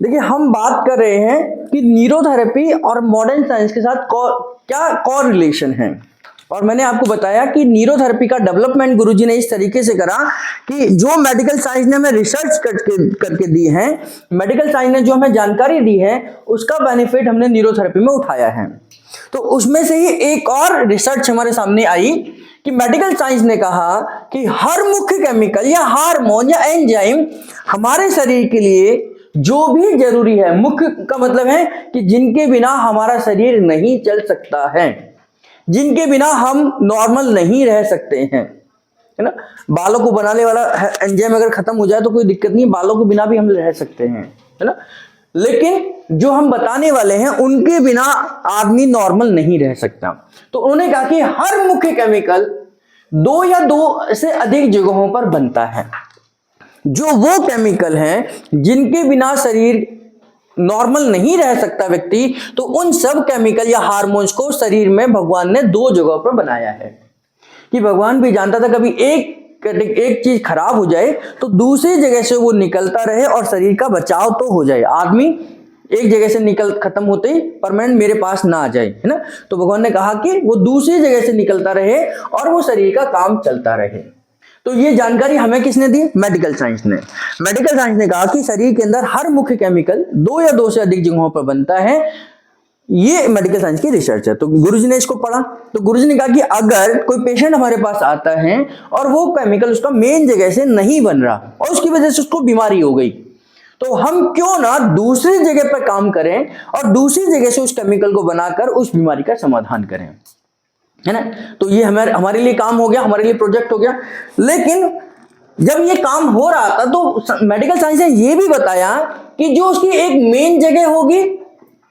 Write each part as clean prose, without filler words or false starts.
देखिए हम बात कर रहे हैं कि न्यूरोथेरेपी और मॉडर्न साइंस के साथ क्या कॉरिलेशन है। और मैंने आपको बताया कि न्यूरोथेरेपी का डेवलपमेंट गुरुजी ने इस तरीके से करा कि जो मेडिकल साइंस ने हमें रिसर्च करके दी है, मेडिकल साइंस ने जो हमें जानकारी दी है, उसका बेनिफिट हमने न्यूरोथेरेपी में उठाया है। तो उसमें से ही एक और रिसर्च हमारे सामने आई कि मेडिकल साइंस ने कहा कि हर मुख्य केमिकल या हार्मोन या एंजाइम हमारे शरीर के लिए जो भी जरूरी है, मुख्य का मतलब है कि जिनके बिना हमारा शरीर नहीं चल सकता है, जिनके बिना हम नॉर्मल नहीं रह सकते हैं, है ना। बालों को बनाने वाला एंजाइम अगर खत्म हो जाए तो कोई दिक्कत नहीं, बालों के बिना भी हम रह सकते हैं, है ना। लेकिन जो हम बताने वाले हैं उनके बिना आदमी नॉर्मल नहीं रह सकता। तो उन्होंने कहा कि हर मुख्य केमिकल दो या दो से अधिक जगहों पर बनता है। जो वो केमिकल हैं जिनके बिना शरीर नॉर्मल नहीं रह सकता व्यक्ति, तो उन सब केमिकल या हार्मोन्स को शरीर में भगवान ने दो जगहों पर बनाया है। कि भगवान भी जानता था कभी एक चीज खराब हो जाए तो दूसरी जगह से वो निकलता रहे और शरीर का बचाव तो हो जाए, आदमी एक जगह से निकल खत्म होते ही परमानेंट मेरे पास ना आ जाए, है ना। तो भगवान ने कहा कि वो दूसरी जगह से निकलता रहे और वो शरीर का काम चलता रहे। तो ये जानकारी हमें किसने दी? मेडिकल साइंस ने। मेडिकल साइंस ने कहा कि शरीर के अंदर हर मुख्य केमिकल दो या दो से अधिक जगहों पर बनता है। ये मेडिकल साइंस की रिसर्च है। तो गुरुजी ने इसको पढ़ा, तो गुरुजी ने कहा कि अगर कोई पेशेंट हमारे पास आता है और वो केमिकल उसका मेन जगह से नहीं बन रहा और उसकी वजह से उसको बीमारी हो गई, तो हम क्यों ना दूसरी जगह पर काम करें और दूसरी जगह से उस केमिकल को बनाकर उस बीमारी का समाधान करें, है ना। तो ये हमारे लिए काम हो गया, हमारे लिए प्रोजेक्ट हो गया। लेकिन जब ये काम हो रहा था तो मेडिकल साइंस ने ये भी बताया कि जो उसकी एक मेन जगह होगी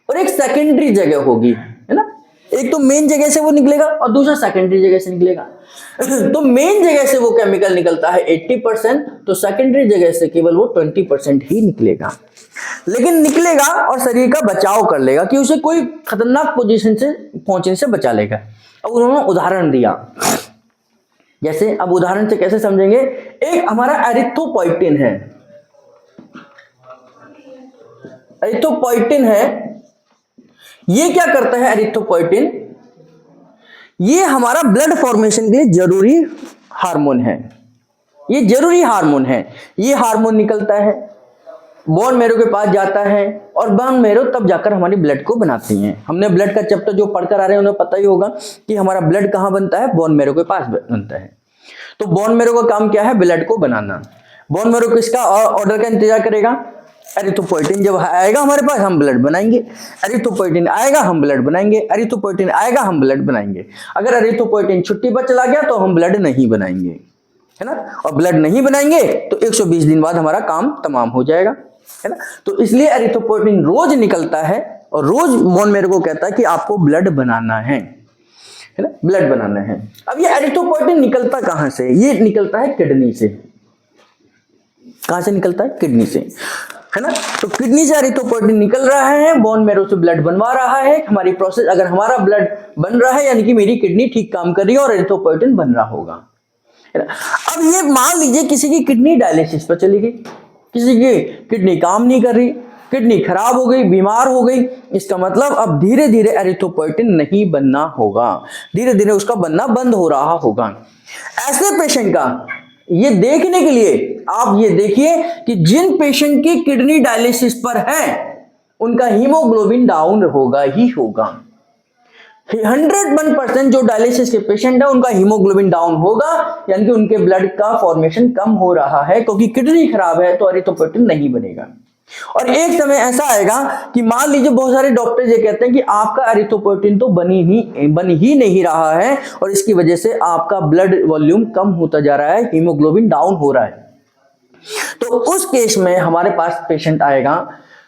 और एक सेकेंडरी जगह होगी, है ना। एक तो मेन जगह से वो निकलेगा और दूसरा सेकेंडरी जगह से निकलेगा। तो मेन जगह से वो केमिकल निकलता है 80%, तो सेकेंडरी जगह से केवल वो 20% ही निकलेगा। लेकिन निकलेगा और शरीर का बचाव कर लेगा कि उसे कोई खतरनाक पोजीशन से पहुंचने से बचा लेगा। अब उन्होंने उदाहरण दिया, जैसे अब उदाहरण से कैसे समझेंगे? एक हमारा एरिथ्रोपोइटिन है, एरिथ्रोपोइटिन है। ये क्या करता है एरिथ्रोपोइटिन? ये हमारा ब्लड फॉर्मेशन के लिए जरूरी हार्मोन है, ये जरूरी हार्मोन है। ये हार्मोन निकलता है, बोन मैरो के पास जाता है और बोन मैरो तब जाकर हमारी ब्लड को बनाती है। हमने ब्लड का चैप्टर जो पढ़कर आ रहे हैं उन्हें पता ही होगा कि हमारा ब्लड कहाँ बनता है, बोन मैरो के पास बनता है। तो बोन मैरो का काम क्या है? ब्लड को बनाना। बोन मैरो किसका ऑर्डर का इंतजार करेगा? एरिथ्रोपोइटिन जब आएगा हमारे पास हम ब्लड बनाएंगे, एरिथ्रोपोइटिन आएगा हम ब्लड बनाएंगे, एरिथ्रोपोइटिन आएगा हम ब्लड बनाएंगे। अगर एरिथ्रोपोइटिन छुट्टी पर चला गया तो हम ब्लड नहीं बनाएंगे, है ना। और ब्लड नहीं बनाएंगे तो 120 दिन बाद हमारा काम तमाम हो जाएगा, है ना। तो इसलिए एरिथ्रोपोइटिन रोज निकलता है और रोज बोन मैरो को कहता है कि आपको ब्लड बनाना है ना, ब्लड बनाना है। अब ये एरिथ्रोपोइटिन निकलता कहां से? ये निकलता है किडनी से। कहां से निकलता है? किडनी से, है ना। तो किडनी से एरिथ्रोपोइटिन निकल रहा है, बोन मैरो से ब्लड बनवा रहा है। हमारी प्रोसेस, अगर हमारा ब्लड बन रहा है यानी कि मेरी किडनी ठीक काम कर रही है और एरिथ्रोपोइटिन बन रहा होगा, है ना। अब ये मान लीजिए किसी की किडनी डायलिसिस पर चली गई, किसी की किडनी काम नहीं कर रही, किडनी खराब हो गई, बीमार हो गई, इसका मतलब अब धीरे धीरे एरिथ्रोपोइटिन नहीं बनना होगा, धीरे धीरे उसका बनना बंद हो रहा होगा। ऐसे पेशेंट का ये देखने के लिए आप ये देखिए कि जिन पेशेंट की किडनी डायलिसिस पर है उनका हीमोग्लोबिन डाउन होगा ही होगा। 101% जो डायलिसिस के पेशेंट है उनका हीमोग्लोबिन डाउन होगा, यानी कि उनके ब्लड का फॉर्मेशन कम हो रहा है, क्योंकि किडनी खराब है तो एरिथ्रोपोइटिन नहीं बनेगा। और एक समय ऐसा आएगा कि मान लीजिए बहुत सारे डॉक्टर ये कहते हैं कि आपका एरिथ्रोपोइटिन तो बन ही नहीं रहा है और इसकी वजह से आपका ब्लड वॉल्यूम कम होता जा रहा है, हीमोग्लोबिन डाउन हो रहा है। तो उस केस में हमारे पास पेशेंट आएगा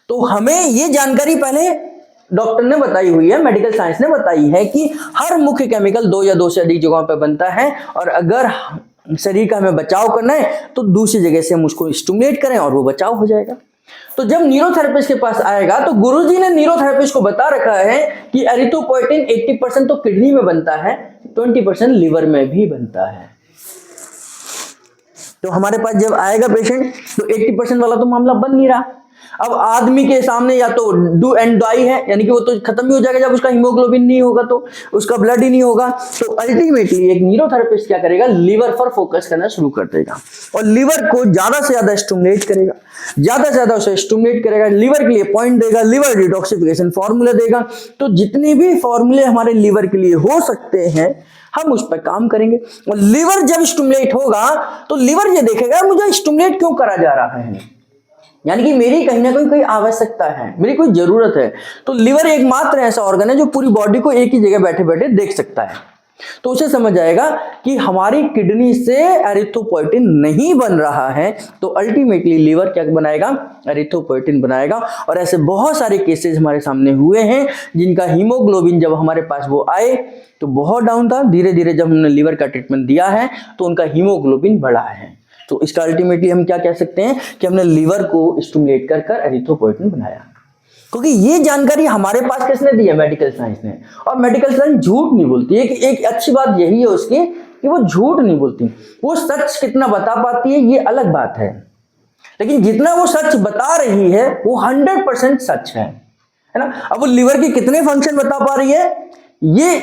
तो हमें ये जानकारी पहले डॉक्टर ने बताई हुई है, मेडिकल साइंस ने बताई है कि हर मुख्य केमिकल दो या दो से अधिक जगहों पर बनता है और अगर शरीर का हमें बचाव करना है तो दूसरी जगह से हम उसको स्टिमुलेट करें और वो बचाव हो जाएगा। तो जब न्यूरोथेरेपिस्ट के पास आएगा तो गुरुजी ने न्यूरोथेरेपिस्ट को बता रखा है कि एरिथ्रोपोइटिन 80% तो किडनी में बनता है, 20% लिवर में भी बनता है। तो हमारे पास जब आएगा पेशेंट तो 80% वाला तो मामला बन नहीं रहा। अब आदमी के सामने या तो डू एंड डाई है, यानी कि वो तो खत्म ही हो जाएगा जब उसका हीमोग्लोबिन नहीं होगा, तो उसका ब्लड ही नहीं होगा। तो अल्टीमेटली एक न्यूरोथेरेपिस्ट क्या करेगा, लीवर पर फोकस करना शुरू कर देगा और लीवर को ज्यादा से ज्यादा स्टिमुलेट करेगा, ज्यादा से ज्यादा उसे स्टिमुलेट करेगा, लीवर के लिए पॉइंट देगा, लीवर डिटॉक्सिफिकेशन फॉर्मूला देगा। तो जितने भी फॉर्मूले हमारे लीवर के लिए हो सकते हैं हम उस पर काम करेंगे। और लीवर जब स्टिमुलेट होगा तो लीवर ये देखेगा मुझे स्टिमुलेट क्यों करा जा रहा है, यानी कि मेरी कहीं ना कहीं कोई आवश्यकता है, मेरी कोई जरूरत है। तो लीवर एकमात्र ऐसा ऑर्गन है जो पूरी बॉडी को एक ही जगह बैठे बैठे देख सकता है। तो उसे समझ आएगा कि हमारी किडनी से एरिथ्रोपोइटिन नहीं बन रहा है, तो अल्टीमेटली लीवर क्या बनाएगा, एरिथ्रोपोइटिन बनाएगा। और ऐसे बहुत सारे केसेस हमारे सामने हुए हैं जिनका हीमोग्लोबिन जब हमारे पास वो आए तो बहुत डाउन था, धीरे धीरे जब हमने लीवर का ट्रीटमेंट दिया है तो उनका हीमोग्लोबिन बढ़ा है। तो इसका अल्टीमेटली हम क्या कह सकते हैं कि हमने लीवर को स्टिमुलेट कर कर एरिथ्रोपोइटिन बनाया, क्योंकि ये जानकारी हमारे पास किसने दी है, मेडिकल साइंस ने। और मेडिकल साइंस झूठ नहीं बोलती। एक अच्छी बात यही है उसकी कि वो झूठ नहीं बोलती, वो सच कितना बता पाती है ये अलग बात है, लेकिन जितना वो सच बता रही है वो 100% सच है ना। अब वो लीवर के कितने फंक्शन बता पा रही है ये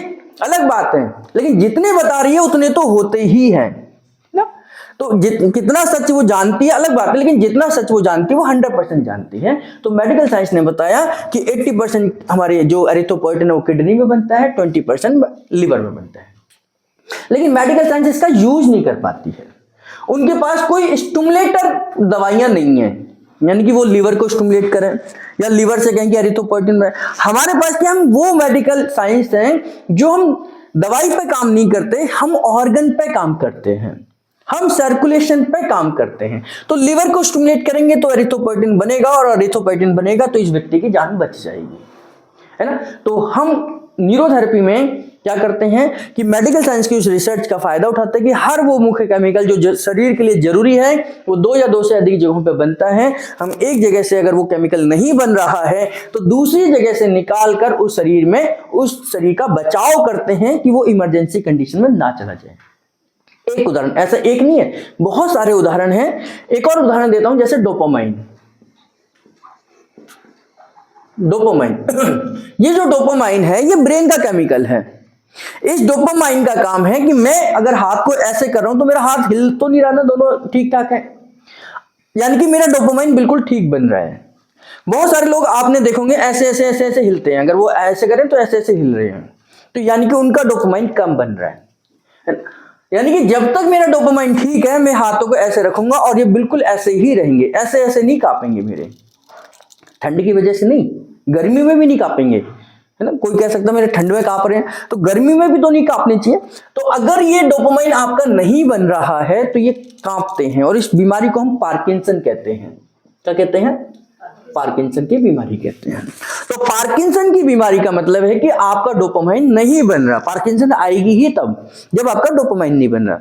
अलग बात है, लेकिन जितने बता रही है उतने तो होते ही हैं ना। तो कितना सच वो जानती है अलग बात है, लेकिन जितना सच वो जानती है वो 100% जानती है। तो मेडिकल साइंस ने बताया कि 80% हमारे जो एरिथ्रोपोइटिन है वो किडनी में बनता है, 20% लीवर में बनता है। लेकिन मेडिकल साइंस इसका यूज नहीं कर पाती है, उनके पास कोई स्टिमुलेटर दवाइयां नहीं है, यानी कि वो लीवर को स्टिमुलेट करें या लीवर से कहें कि एरिथ्रोपोइटिन में। हमारे पास क्या, हम वो मेडिकल साइंस हैं जो हम दवाई पे काम नहीं करते, हम ऑर्गन पे काम करते हैं, हम सर्कुलेशन पे काम करते हैं। तो लीवर को स्टिमुलेट करेंगे तो एरिथ्रोपोइटिन बनेगा, और एरिथ्रोपोइटिन बनेगा तो इस व्यक्ति की जान बच जाएगी, है ना। तो हम न्यूरोथेरेपी में क्या करते हैं कि मेडिकल साइंस की उस रिसर्च का फायदा उठाते हैं कि हर वो मुख्य केमिकल जो शरीर के लिए जरूरी है वो 2 या 2 से अधिक जगहों पे बनता है। हम एक जगह से अगर वो केमिकल नहीं बन रहा है तो दूसरी जगह से निकाल कर उस शरीर में उस शरीर का बचाव करते हैं कि वो इमरजेंसी कंडीशन में ना चला जाए। एक उदाहरण, ऐसा एक नहीं है, बहुत सारे उदाहरण हैं। एक और उदाहरण देता हूं, जैसे डोपामाइन। ये जो डोपामाइन है ये ब्रेन का केमिकल है। इस डोपामाइन का काम है कि मैं अगर हाथ को ऐसे कर रहा हूं तो मेरा हाथ हिल तो नहीं रहा ना, दोनों ठीक ठाक है, यानी कि मेरा डोपामाइन बिल्कुल ठीक बन रहा है। बहुत सारे लोग आपने देखोगे ऐसे ऐसे ऐसे ऐसे हिलते हैं, अगर वो ऐसे करें तो ऐसे ऐसे हिल रहे हैं, तो यानी कि उनका डोपामाइन कम बन रहा है। यानी कि जब तक मेरा डोपामाइन ठीक है मैं हाथों को ऐसे रखूंगा और ये बिल्कुल ऐसे ही रहेंगे, ऐसे ऐसे नहीं कांपेंगे मेरे, ठंड की वजह से नहीं, गर्मी में भी नहीं कांपेंगे, है ना। कोई कह सकता है मेरे ठंड में कांप रहे हैं, तो गर्मी में भी तो नहीं कांपने चाहिए। तो अगर ये डोपामाइन आपका नहीं बन रहा है तो ये कांपते हैं, और इस बीमारी को हम पार्किंसन कहते हैं। क्या कहते हैं? पार्किंसन की बीमारी कहते हैं। तो पार्किंसन की बीमारी का मतलब है कि आपका डोपामाइन नहीं बन रहा। पार्किंसन आएगी ही तब जब आपका डोपामाइन नहीं बन रहा।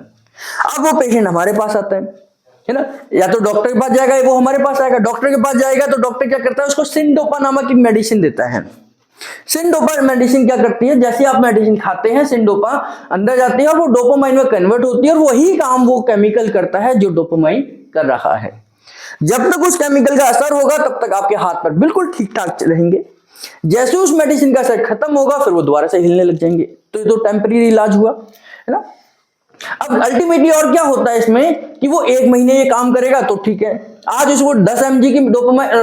अब वो पेशेंट हमारे पास आता है ना, या तो डॉक्टर के पास जाएगा, वो हमारे पास आएगा। डॉक्टर के पास जाएगा तो डॉक्टर क्या करता है, उसको सिनडोपा नामक एक मेडिसिन देता है। सिनडोपा मेडिसिन क्या करती है, जैसे आप मेडिसिन खाते हैं सिनडोपा अंदर जाती है और वो डोपामाइन में कन्वर्ट होती है, और वही काम वो केमिकल करता है जो डोपामाइन कर रहा है। जब तक उस केमिकल का असर होगा तब तक आपके हाथ पर बिल्कुल ठीक ठाक रहेंगे। जैसे उस मेडिसिन का असर खत्म होगा फिर वो दोबारा से हिलने लग जाएंगे। तो ये तो टेम्परेरी इलाज हुआ, है ना। अब अल्टीमेटली और क्या होता है इसमें कि वो 1 महीने ये काम करेगा तो ठीक है, आज उसको 10 mg की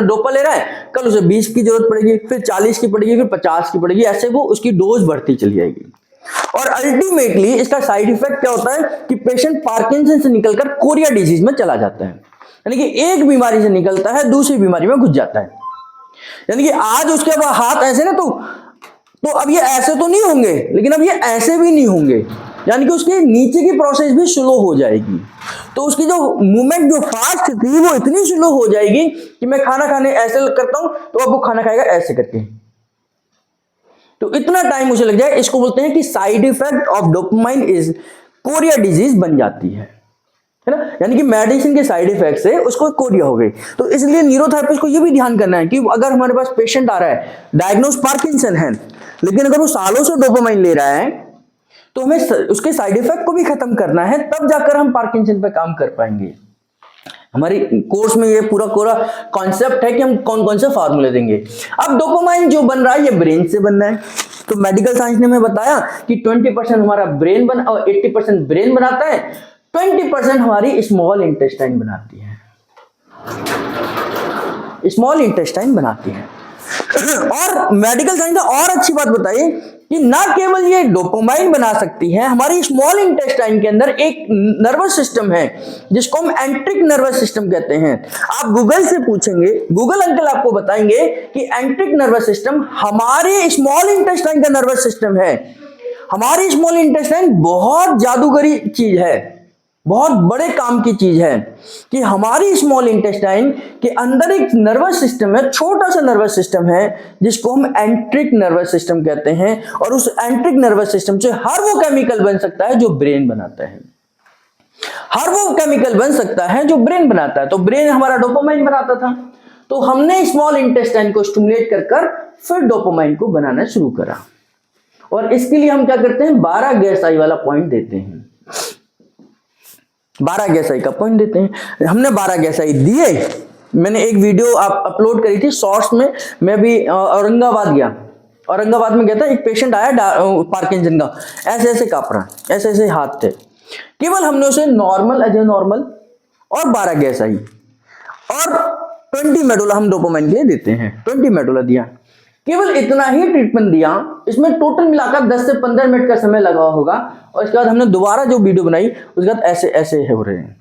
डोपा ले रहा है, कल उसे 20 की जरूरत पड़ेगी, फिर 40 की पड़ेगी, फिर 50 की पड़ेगी, ऐसे वो उसकी डोज बढ़ती चली जाएगी। और अल्टीमेटली इसका साइड इफेक्ट क्या होता है कि पेशेंट पार्किंसन से निकलकर कोरिया डिजीज में चला जाता है, यानी कि एक बीमारी से निकलता है दूसरी बीमारी में घुस जाता है। यानी कि आज उसके हाथ ऐसे ना, तो अब ये ऐसे तो नहीं होंगे, लेकिन अब ये ऐसे भी नहीं होंगे, यानी कि उसके नीचे की प्रोसेस भी स्लो हो जाएगी। तो उसकी जो मूवमेंट जो फास्ट थी वो इतनी स्लो हो जाएगी कि मैं खाना खाने ऐसे करता हूं तो अब वो खाना खाएगा ऐसे करके, तो इतना टाइम उसे लग जाए। इसको बोलते हैं कि side effect of dopamine is Korea disease बन जाती है ना, यानी कि मेडिसिन के साइड इफेक्ट से उसको कोरिया हो गई। तो इसलिए न्यूरोथेरेपिस्ट को यह भी ध्यान करना है कि अगर हमारे पास पेशेंट आ रहा है डायग्नोज पार्किंसन है, लेकिन अगर वो सालों से डोपामाइन ले रहा है तो हमें उसके साइड इफेक्ट को भी खत्म करना है, तब जाकर हम पार्किंसन पे काम कर पाएंगे। हमारी कोर्स में ये पूरा कॉन्सेप्ट है कि हम कौन कौन से फार्मूले देंगे। अब डोपामाइन जो बन रहा है ये ब्रेन से बन रहा है। तो मेडिकल साइंस ने हमें बताया कि 20% हमारा ब्रेन बना और 80% ब्रेन बनाता है, 20% हमारी स्मॉल इंटेस्टाइन बनाती है, स्मॉल इंटेस्टाइन बनाती है। और मेडिकल साइंस ने और अच्छी बात बताई कि ना केवल ये डोपामाइन बना सकती है, हमारी स्मॉल इंटेस्टाइन के अंदर एक नर्वस सिस्टम है जिसको हम एंट्रिक नर्वस सिस्टम कहते हैं। आप गूगल से पूछेंगे, गूगल अंकल आपको बताएंगे कि एंट्रिक नर्वस सिस्टम हमारे स्मॉल इंटेस्टाइन का नर्वस सिस्टम है। हमारी स्मॉल इंटेस्टाइन बहुत जादूगरी चीज है, बहुत बड़े काम की चीज है कि हमारी स्मॉल इंटेस्टाइन के अंदर एक नर्वस सिस्टम है, छोटा सा नर्वस सिस्टम है जिसको हम एंट्रिक नर्वस सिस्टम कहते हैं। और उस एंट्रिक नर्वस सिस्टम से हर वो केमिकल बन सकता है जो ब्रेन बनाता है, हर वो केमिकल बन सकता है जो ब्रेन बनाता है। तो ब्रेन हमारा डोपामाइन बनाता था, तो हमने स्मॉल इंटेस्टाइन को स्टिमुलेट कर फिर डोपामाइन को बनाना शुरू करा। और इसके लिए हम क्या करते हैं, 12 गैस आई वाला पॉइंट देते हैं, 12 गैस आई का पॉइंट देते हैं। हमने 12 गैस आई दिए। मैंने एक वीडियो आप अपलोड करी थी शॉर्ट्स में। मैं भी औरंगाबाद गया, औरंगाबाद में गया था, एक पेशेंट आया पार्किंसन का, ऐसे ऐसे कांप रहा, ऐसे ऐसे हाथ थे। केवल हमने उसे नॉर्मल एज ए नॉर्मल और 12 गैस आई और 20 मेडोला हम डोपामाइन के लिए देते हैं, 20 मेडोला दिया। केवल इतना ही ट्रीटमेंट दिया, इसमें टोटल मिलाकर 10 से 15 मिनट का समय लगा होगा। और इसके बाद हमने दोबारा जो वीडियो बनाई उसके बाद ऐसे ऐसे हो रहे हैं।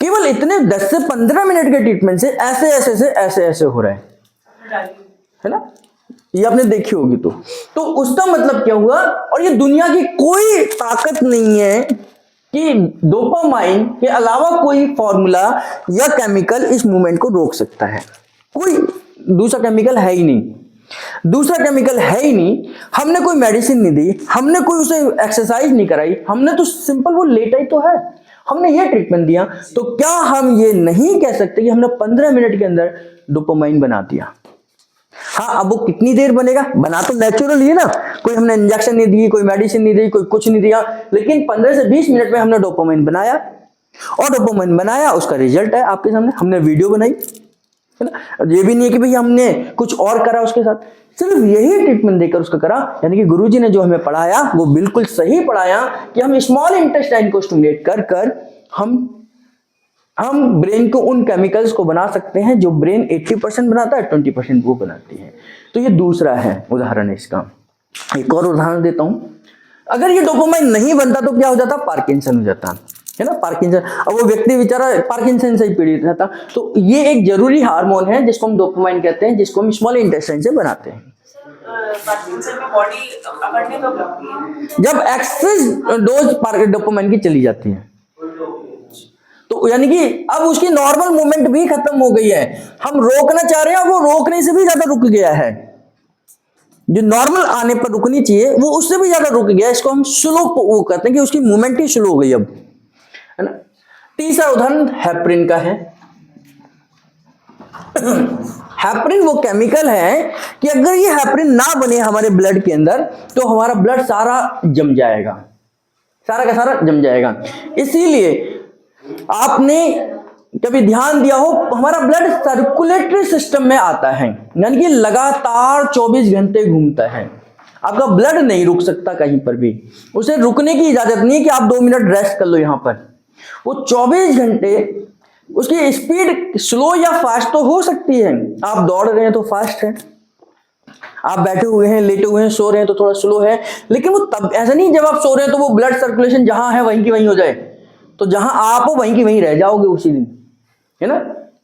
केवल इतने 10 से 15 मिनट के ट्रीटमेंट से ऐसे ऐसे से ऐसे ऐसे हो रहा है ना, ये आपने देखी होगी। तो उसका मतलब क्या हुआ, और ये दुनिया की कोई ताकत नहीं है कि डोपामाइन के अलावा कोई फॉर्मूला या केमिकल इस मूवमेंट को रोक सकता है। कोई दूसरा केमिकल है ही नहीं, दूसरा केमिकल है ही नहीं। हमने कोई मेडिसिन नहीं दी, हमने कोई उसे एक्सरसाइज नहीं कराई, हमने तो सिंपल वो लेटा ही तो है, हमने ये ट्रीटमेंट दिया। तो क्या हम ये नहीं कह सकते कि हमने 15 मिनट के अंदर डोपामाइन बना दिया? हाँ, अब वो कितनी देर बनेगा, बना तो नेचुरल ही ना, कोई हमने इंजेक्शन नहीं दी, कोई मेडिसिन नहीं दी, कोई कुछ नहीं दिया, लेकिन 15 से 20 मिनट में हमने डोपामाइन बनाया। और डोपामाइन बनाया, उसका रिजल्ट है आपके सामने, हमने वीडियो बनाई, है ना। ये भी नहीं है कि भाई हमने कुछ और करा उसके साथ, सिर्फ यही ट्रीटमेंट देकर उसका करा। यानी कि गुरुजी ने जो हमें पढ़ाया वो बिल्कुल सही पढ़ाया कि हम स्मॉल इंटेस्टाइन को स्टिमुलेट कर हम ब्रेन को उन केमिकल्स को बना सकते हैं जो ब्रेन 80% बनाता है, 20% वो बनाती है। तो ये दूसरा है उदाहरण है इसका। एक और उदाहरण देता हूं, अगर ये डोपामाइन नहीं बनता तो क्या हो जाता, पार्किंसन हो जाता है ना, पार्किंसन। अब वो व्यक्ति बेचारा पार्किंसन से ही पीड़ित रहता। तो ये एक जरूरी हार्मोन है जिसको हम डोपामाइन कहते हैं, जिसको हम स्मॉल इंटेस्टाइन से बनाते हैं। पार्किंसन में बॉडी पकड़ने कब लगती है, जब एक्सेस डोज डोपामाइन की चली जाती है। तो यानी कि अब उसकी नॉर्मल मूवमेंट भी खत्म हो गई है, हम रोकना चाह रहे हैं, वो रोकने से भी ज्यादा रुक गया है। जो नॉर्मल आने पर रुकनी चाहिए वो उससे भी ज्यादा रुक गया। इसको हम स्लो वो कहते हैं कि उसकी मूवमेंट ही स्लो हो गई अब, है ना। तीसरा उदाहरण हेपरिन का है। हेपरिन वो केमिकल है कि अगर ये हेपरिन ना बने हमारे ब्लड के अंदर तो हमारा ब्लड सारा जम जाएगा, सारा का सारा जम जाएगा। इसीलिए आपने कभी ध्यान दिया हो, हमारा ब्लड सर्कुलेटरी सिस्टम में आता है, यानी कि लगातार 24 घंटे घूमता है। आपका ब्लड नहीं रुक सकता कहीं पर भी, उसे रुकने की इजाजत नहीं है कि आप 2 मिनट रेस्ट कर लो यहां पर। वो 24 घंटे, उसकी स्पीड स्लो या फास्ट तो हो सकती है। आप दौड़ रहे हैं तो फास्ट है, आप बैठे हुए हैं, लेटे हुए हैं, सो रहे हैं तो थोड़ा स्लो है। लेकिन वो तब ऐसा नहीं जब आप सो रहे हैं तो वो ब्लड सर्कुलेशन जहां है वहीं की वहीं हो जाए, तो जहां आप हो वहीं की वहीं रह जाओगे उसी दिन, है ना,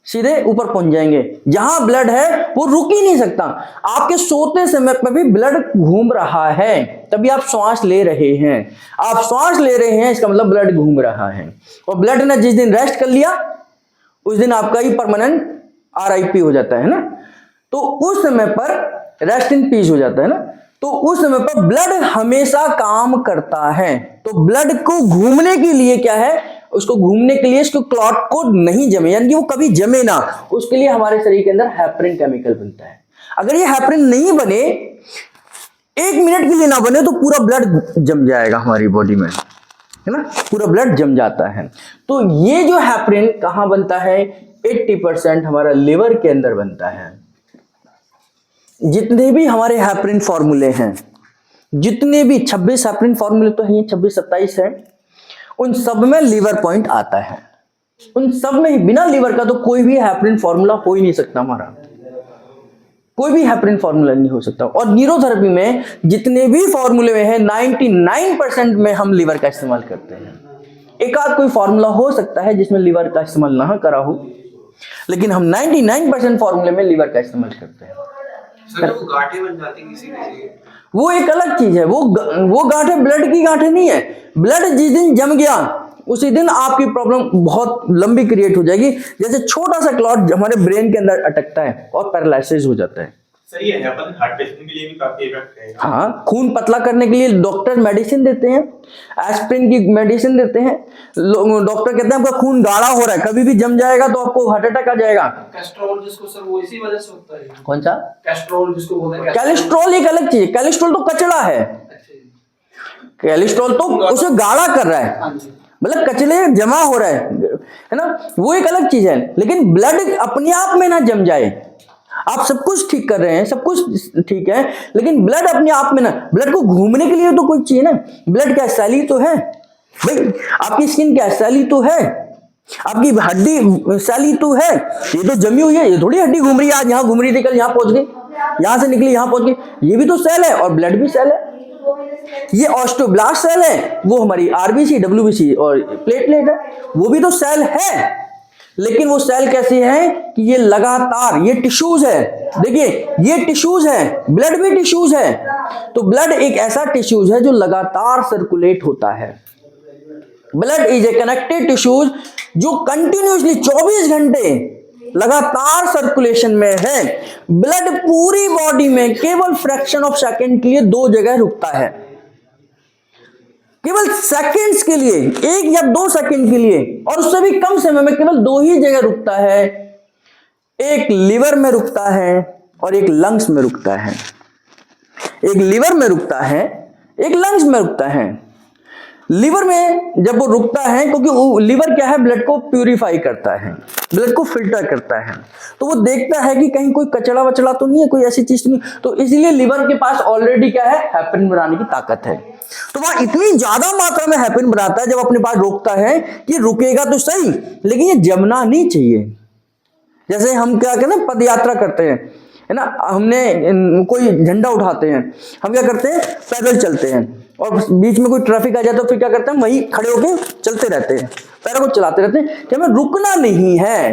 सीधे ऊपर पहुंच जाएंगे। जहां ब्लड है वो रुक ही नहीं सकता। आपके सोते समय पर भी ब्लड घूम रहा है, तभी आप श्वास ले रहे हैं। आप श्वास ले रहे हैं, इसका मतलब ब्लड घूम रहा है। और ब्लड ने जिस दिन रेस्ट कर लिया उस दिन आपका ही परमानेंट RIP हो जाता है ना। तो उस समय पर रेस्ट इन पीस हो जाता है ना। तो उस समय पर ब्लड हमेशा काम करता है। तो ब्लड को घूमने के लिए क्या है, उसको घूमने के लिए इसको क्लॉट को नहीं जमे, यानी कि वो कभी जमे ना, उसके लिए हमारे शरीर के अंदर हेपरिन केमिकल बनता है। अगर ये हेपरिन नहीं बने, 1 मिनट के लिए ना बने, तो पूरा ब्लड जम जाएगा हमारी बॉडी में, है ना, पूरा ब्लड जम जाता है। तो ये जो हैपरिन कहाँ बनता है, 80% हमारा लिवर के अंदर बनता है। जितने भी हमारे हैपरिन फॉर्मूले हैं, जितने भी 26 हैपरिन फॉर्मूले तो हैं, 26-27 है, उन सब में लिवर पॉइंट आता है। उन सब में ही बिना लिवर का तो कोई भी हैपरिन फॉर्मूला हो ही नहीं सकता हमारा, कोई भी हैपरिन फॉर्मूला नहीं हो सकता। और न्यूरोथेरेपी में जितने भी फॉर्मूले में है 99% में हम लिवर का इस्तेमाल करते हैं। एक आध कोई फॉर्मूला हो सकता है जिसमें लिवर का इस्तेमाल ना करा हो, लेकिन हम 99% फॉर्मूले में लिवर का इस्तेमाल करते हैं। सर वो गांठें बन जाती किसी किसी, वो एक अलग चीज है। वो गांठें ब्लड की गांठें नहीं है। ब्लड जिस दिन जम गया उसी दिन आपकी प्रॉब्लम बहुत लंबी क्रिएट हो जाएगी। जैसे छोटा सा क्लॉट हमारे ब्रेन के अंदर अटकता है और पैरालिसिस हो जाता है। सर ये अपन हार्ट पेशेंट के लिए भी काफी इफेक्ट है। हाँ, खून पतला करने के लिए डॉक्टर मेडिसिन देते हैं, एस्प्रिन की मेडिसिन देते हैं। डॉक्टर कहते हैं आपका खून गाढ़ा हो रहा है, कभी भी जम जाएगा तो आपको हार्ट अटैक आ जाएगा। कैस्ट्रोल जिसको सर वो इसी वजह से होता है। कौन सा कैस्ट्रोल जिसको बोलते हैं, कैलेस्ट्रॉल एक अलग चीज है। कैलेस्ट्रॉल तो कचड़ा है, कैलेस्ट्रॉल तो उसे गाढ़ा कर रहा है, मतलब कचरे जमा हो रहा है ना, वो एक अलग चीज है। लेकिन ब्लड अपने आप में ना जम जाए। आप सब कुछ ठीक कर रहे हैं, सब कुछ ठीक है, लेकिन ब्लड अपने आप में ना, ब्लड को घूमने के लिए तो कुछ चाहिए ना। ब्लड क्या सैली तो है भाई, आपकी स्किन क्या सैली तो है, आपकी हड्डी सैली तो है। ये तो जमी हुई है, ये थोड़ी हड्डी घूम रही है, आज यहाँ घूम रही थी कल यहाँ पहुंच गई, यहाँ से निकली यहाँ पहुंच गई। ये भी तो सेल है और ब्लड भी सेल है। ये ऑस्टियोब्लास्ट सेल है, वो हमारी आरबीसी, डब्ल्यूबीसी और प्लेटलेट है, वो भी तो सेल है। लेकिन वो सेल कैसे है कि ये लगातार, ये टिश्यूज है, देखिए ये टिश्यूज है, ब्लड भी टिश्यूज है। तो ब्लड एक ऐसा टिश्यूज है जो लगातार सर्कुलेट होता है। Blood is a connected tissues जो कंटिन्यूसली 24 घंटे लगातार सर्कुलेशन में है। ब्लड पूरी बॉडी में केवल फ्रैक्शन ऑफ सेकंड के लिए 2 जगह रुकता है, केवल सेकंड्स के लिए, 1 या 2 सेकंड के लिए, और उससे भी कम समय में केवल 2 ही जगह रुकता है। एक लिवर में रुकता है और एक लंग्स में रुकता है। एक लिवर में रुकता है, एक लंग्स में रुकता है। लिवर में जब वो रुकता है, क्योंकि लिवर क्या है, ब्लड को प्यूरिफाई करता है, ब्लड को फिल्टर करता है, तो वो देखता है कि कहीं कोई कचड़ा वचड़ा तो नहीं है, कोई ऐसी चीज तो नहीं। तो इसलिए लिवर के पास ऑलरेडी क्या है, हैपरिन बनाने की ताकत है। तो वह इतनी ज्यादा मात्रा में हैपरिन बनाता है जब अपने पास रोकता है कि रुकेगा तो सही, लेकिन ये जमना नहीं चाहिए। जैसे हम क्या कहते हैं, पद यात्रा करते हैं, है ना, हमने कोई झंडा उठाते हैं, हम क्या करते हैं, पैदल चलते हैं, और बीच में कोई ट्रैफिक आ जाए तो फिर क्या करते हैं, वहीं खड़े होके चलते रहते हैं, पैरों को चलाते रहते हैं कि हमें रुकना नहीं है।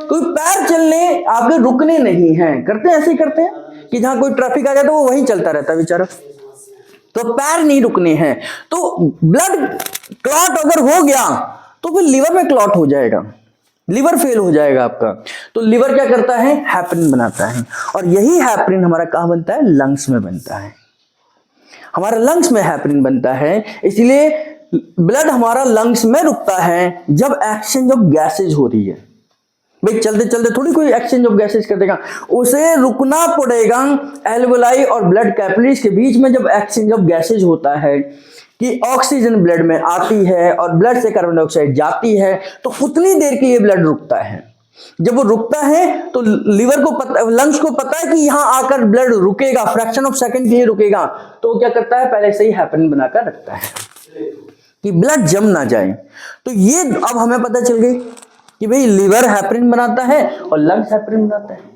कोई पैर चलने आपके रुकने नहीं है, करते हैं, ऐसे ही करते हैं कि जहां कोई ट्रैफिक आ जाए तो वो वहीं चलता रहता है बेचारा, तो पैर नहीं रुकने हैं। तो ब्लड क्लॉट अगर हो गया तो फिर लिवर में क्लॉट हो जाएगा, लिवर फेल हो जाएगा आपका। तो लिवर क्या करता है, हैपरिन बनाता है, और यही हैपरिन हमारा कहाँ बनता है, लंग्स में बनता है। हमारा लंग्स में हैपरिन बनता है, इसलिए ब्लड हमारा लंग्स में रुकता है जब एक्सचेंज ऑफ गैसेज हो रही है। भाई चलते चलते थोड़ी कोई एक्सचेंज ऑफ गैसेज कर देगा, उसे रुकना पड़ेगा एल्वेलाई और ब्लड कैपिलरीज के बीच में। जब एक्सचेंज ऑफ गैसेज होता है कि ऑक्सीजन ब्लड में आती है और ब्लड से कार्बन डाइऑक्साइड जाती है, तो उतनी देर के लिए ब्लड रुकता है। जब वो रुकता है तो लिवर को पता, लंग्स को पता है कि यहां आकर ब्लड रुकेगा, फ्रैक्शन ऑफ सेकंड के लिए रुकेगा, तो वो क्या करता है, पहले से ही हैपरिन बनाकर रखता है कि ब्लड जम ना जाए। तो ये अब हमें पता चल गई कि भाई लिवर हैपरिन बनाता है और लंग्स हैपरिन बनाता है।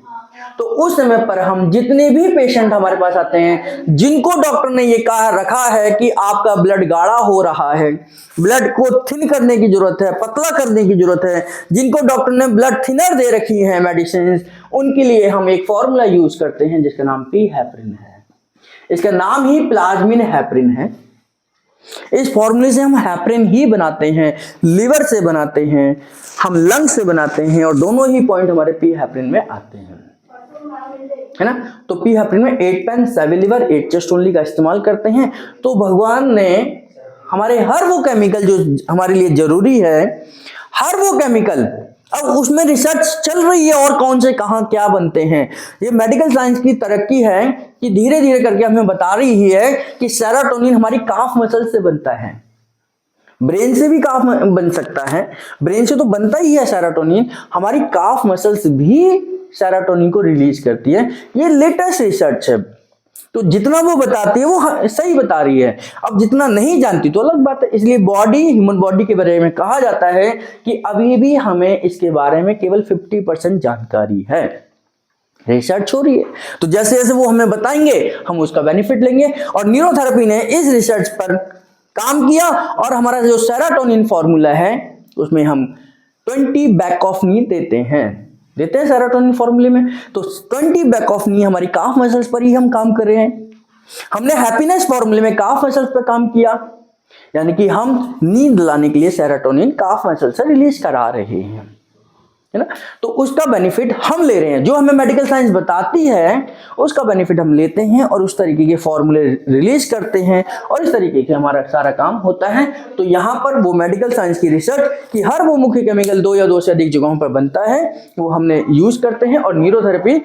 तो उस समय पर हम जितने भी पेशेंट हमारे पास आते हैं जिनको डॉक्टर ने ये कहा रखा है कि आपका ब्लड गाढ़ा हो रहा है, ब्लड को थिन करने की जरूरत है, पतला करने की जरूरत है, जिनको डॉक्टर ने ब्लड थिनर दे रखी है मेडिसिन, उनके लिए हम एक फॉर्मूला यूज करते हैं जिसका नाम पी हैपरिन है। इसका नाम ही प्लाज्मिन हैपरिन है। इस फॉर्मूले से हम हैपरिन ही बनाते हैं, लिवर से बनाते हैं, हम लंग्स से बनाते हैं, और दोनों ही पॉइंट हमारे पी हैपरिन में आते हैं, है ना। तो पी हैपरिन में 8 पेन 7 लिवर 8 चेस्ट ओनली का इस्तेमाल करते हैं। तो भगवान ने हमारे हर वो केमिकल जो हमारे लिए जरूरी है, हर वो केमिकल, अब उसमें रिसर्च चल रही है और कौन से कहां क्या बनते हैं। ये मेडिकल साइंस की तरक्की है कि धीरे धीरे करके हमें बता रही है कि सेरोटोनिन हमारी काफ मसल से बनता है। ब्रेन से भी काफ बन सकता है, ब्रेन से तो बनता ही है सेरोटोनिन, हमारी काफ मसल्स भी सेरोटोनिन को रिलीज करती है। ये लेटेस्ट रिसर्च है, तो जितना वो बताती है वो सही बता रही है, अब जितना नहीं जानती तो अलग बात है। इसलिए बॉडी, ह्यूमन बॉडी के बारे में कहा जाता है कि अभी भी हमें इसके बारे में केवल 50% जानकारी है, रिसर्च हो रही है। तो जैसे जैसे वो हमें बताएंगे हम उसका बेनिफिट लेंगे। और न्यूरोथेरेपी ने इस रिसर्च पर काम किया और हमारा जो सेरोटोनिन फॉर्मूला है उसमें हम 20 बैक ऑफ नी देते हैं सेरोटोनिन फॉर्मूले में। तो 20 बैक ऑफ नी हमारी काफ मसल्स पर ही हम काम कर रहे हैं। हमने हैप्पीनेस फॉर्मूले में काफ मसल्स पर काम किया, यानी कि हम नींद लाने के लिए सेरोटोनिन काफ मसल से रिलीज करा रहे हैं, है ना। तो उसका बेनिफिट हम ले रहे हैं, जो हमें मेडिकल साइंस बताती है उसका बेनिफिट हम लेते हैं और उस तरीके के फॉर्मूले रिलीज करते हैं और इस तरीके से हमारा सारा काम होता है। तो यहाँ पर वो मेडिकल साइंस की रिसर्च कि हर वो मुख्य केमिकल 2 या 2 से अधिक जगहों पर बनता है वो हमने यूज करते हैं। और न्यूरोथेरेपी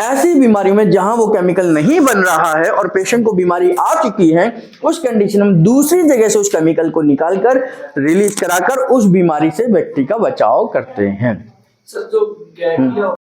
ऐसी बीमारियों में जहां वो केमिकल नहीं बन रहा है और पेशेंट को बीमारी आ चुकी है, उस कंडीशन में दूसरी जगह से उस केमिकल को निकालकर रिलीज कराकर उस बीमारी से व्यक्ति का बचाव करते हैं। सर जो गैंग्लिया